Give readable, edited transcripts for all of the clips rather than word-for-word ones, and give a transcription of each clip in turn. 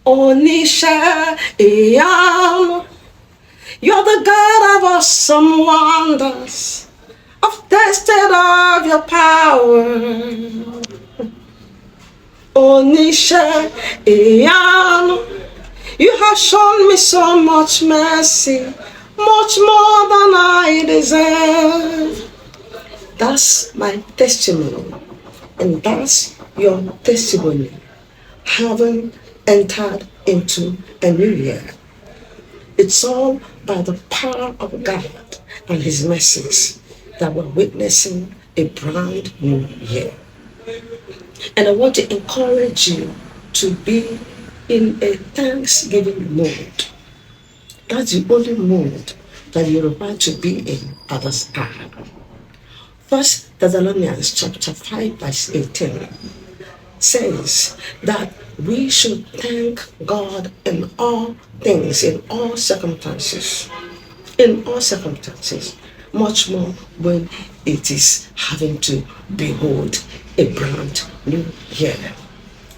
Onisha Iyanu. You're the God of awesome wonders. I've tasted of your power. Onisha Iyanu. You have shown me so much mercy, much more than I deserve. That's my testimony, and that's your testimony. Having entered into a new year. It's all by the power of God and His mercies that we're witnessing a brand new year. And I want to encourage you to be in a thanksgiving mood. That's the only mood that you're required to be in at this hour. First Thessalonians chapter 5 verse 18 says that we should thank God in all things, in all circumstances. In all circumstances, much more when it is having to behold a brand new year.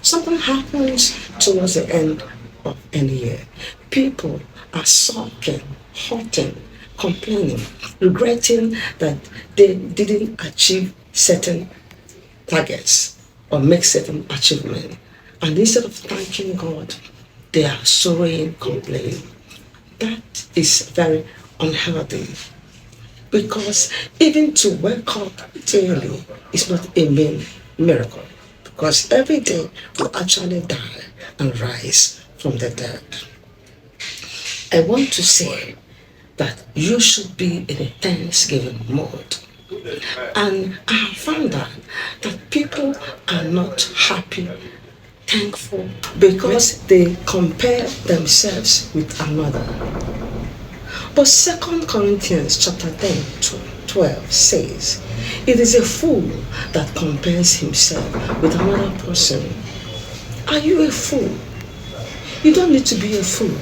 Something happens towards the end of any year. People are sulking, hurting, complaining, regretting that they didn't achieve certain targets or make certain achievement. And instead of thanking God, they are sorrowing, complaining. That is very unhealthy. Because even to wake up daily is not a main miracle. Because every day we actually die and rise from the dead. I want to say that you should be in a thanksgiving mode. And I have found out that people are not happy, thankful, because they compare themselves with another. But 2 Corinthians chapter 10, 12 says, it is a fool that compares himself with another person. Are you a fool? You don't need to be a fool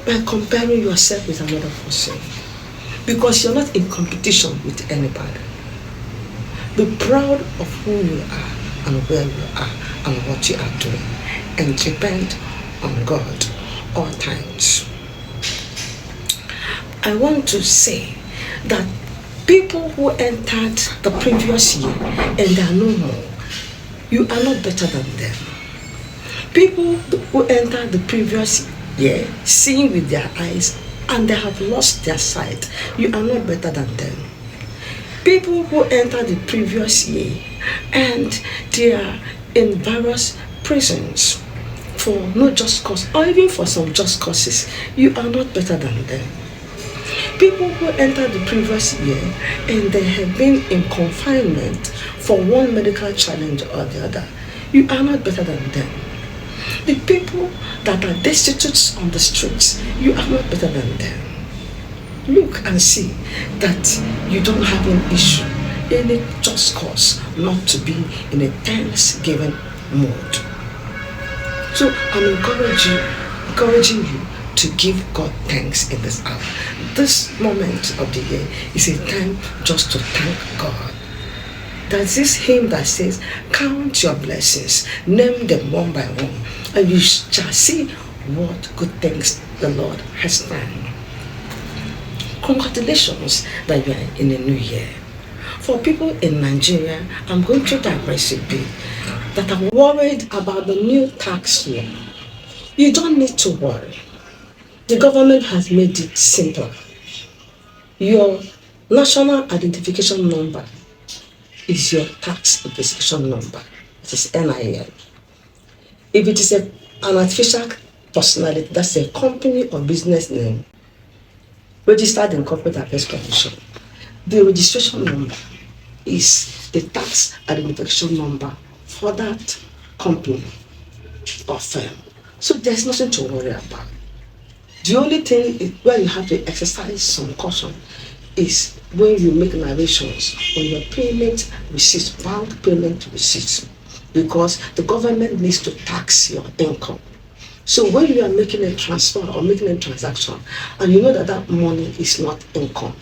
by comparing yourself with another person, because you're not in competition with anybody. Be proud of who you are and where you are and what you are doing, and depend on God all times. I want to say that people who entered the previous year and they are no more, you are not better than them. People who entered the previous year seeing with their eyes and they have lost their sight, you are not better than them. People who entered the previous year and they are in various prisons for no just cause, or even for some just causes, you are not better than them. People who entered the previous year and they have been in confinement for one medical challenge or the other, you are not better than them. The people that are destitute on the streets, you are not better than them. Look and see that you don't have an issue, any just cause not to be in a thanksgiving mode. So I'm encouraging you to give God thanks in this hour. This moment of the year is a time just to thank God. There's this hymn that says, count your blessings, name them one by one, and you shall see what good things the Lord has done. Congratulations that you are in a new year. For people in Nigeria, I'm going to digress a bit, that are worried about the new tax law. You don't need to worry. The government has made it simpler. Your national identification number is your tax identification number. It is NIN. If it is an artificial personality, that's a company or business name registered in Corporate Affairs Commission, the registration number is the tax identification number for that company or firm. So there's nothing to worry about. The only thing where you have to exercise some caution is when you make narrations on your payment receipts, bank payment receipts, because the government needs to tax your income. So when you are making a transfer or making a transaction and you know that that money is not income,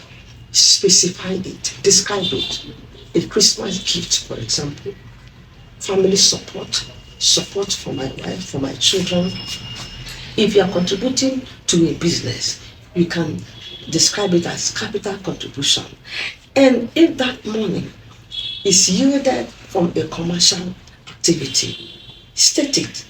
specify it, describe it. A Christmas gift, for example, family support for my wife, for my children, If you are contributing to a business, you can describe it as capital contribution. And if that money is yielded from a commercial activity, state it.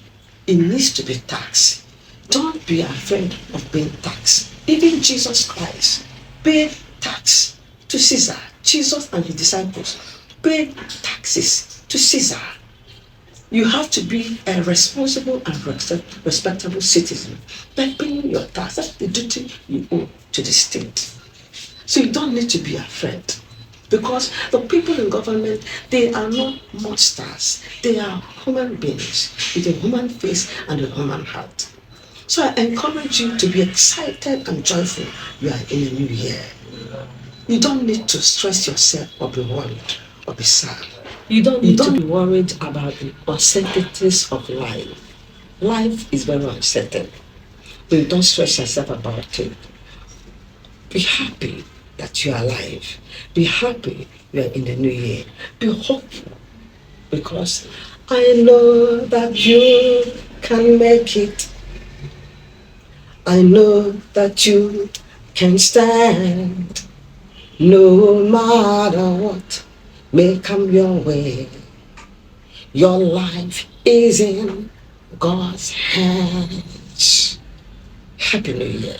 It needs to be taxed. Don't be afraid of being taxed. Even Jesus Christ paid tax to Caesar. Jesus and his disciples paid taxes to Caesar. You have to be a responsible and respectable citizen by paying your tax. That's the duty you owe to the state. So you don't need to be afraid, because the people in government, they are not monsters. They are human beings with a human face and a human heart. So I encourage you to be excited and joyful. You are in a new year. You don't need to stress yourself or be worried or be sad. You don't need to be worried about the uncertainties of life. Life is very uncertain, but you don't stress yourself about it. Be happy that you are alive. Be happy you are in the new year. Be hopeful, because I know that you can make it. I know that you can stand. No matter what may come your way, your life is in God's hands. Happy New Year.